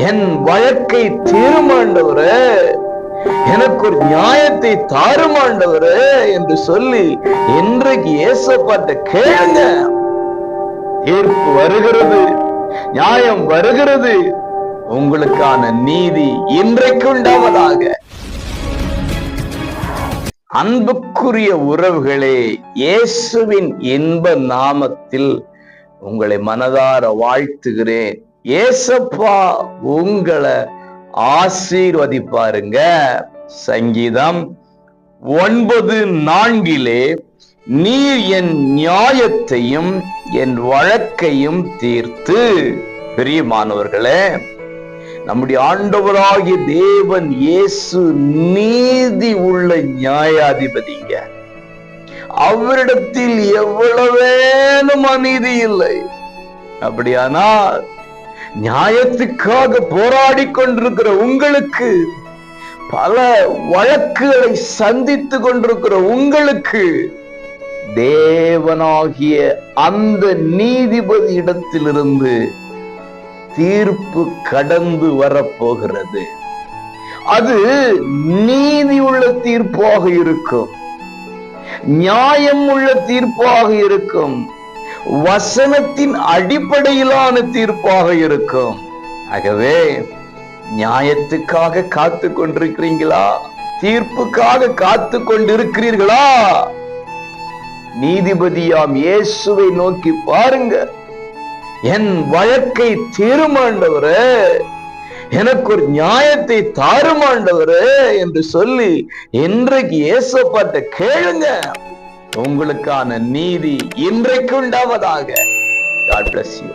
என் வழக்கை தீர்மாண்டவரே, எனக்கு ஒரு நியாயத்தை தாருமாண்டவரே என்று சொல்லி இன்றைக்கு ஏசப்பாட்ட கேளுங்க. தீர்ப்பு வருகிறது, நியாயம் வருகிறது, உங்களுக்கான நீதி இன்றைக்கு உண்டாவதாக. அன்புக்குரிய உறவுகளே, இயேசுவின் இன்ப நாமத்தில் உங்களை மனதார வாழ்த்துகிறேன். ஏசப்பா உங்களை ஆசீர்வதிப்பாருங்க. சங்கீதம் 9:4 நீர் என் நியாயத்தையும் என் வழக்கையும் தீர்த்து. பிரியமானவர்களே, நம்முடைய ஆண்டவராகிய தேவன் இயேசு நீதி உள்ள நியாயாதிபதிங்க. அவரிடத்தில் எவ்வளவேனும் அநீதி இல்லை. அப்படியானால் நியாயத்துக்காக போராடி கொண்டிருக்கிற உங்களுக்கு, பல வழக்குகளை சந்தித்து கொண்டிருக்கிற உங்களுக்கு, தேவனாகிய அந்த நீதிபதி இடத்திலிருந்து தீர்ப்பு கடந்து வரப்போகிறது. அது நீதி உள்ள தீர்ப்பாக இருக்கும், நியாயம் உள்ள தீர்ப்பாக இருக்கும், வசனத்தின் அடிப்படையிலான தீர்ப்பாக இருக்கும். ஆகவே நியாயத்துக்காக காத்து கொண்டிருக்கிறீங்களா? தீர்ப்புக்காக காத்து கொண்டிருக்கிறீர்களா? நீதிபதியாம் இயேசுவை நோக்கி பாருங்க. என் வழக்கை தீர்மாண்டவரே, எனக்கு ஒரு நியாயத்தை தாருமாண்டவரே என்று சொல்லி இன்றைக்கு ஏசப்பாட்ட கேளுங்க. உங்களுக்கான நீதி இன்றைக்கு உண்டாவதாக. God bless you.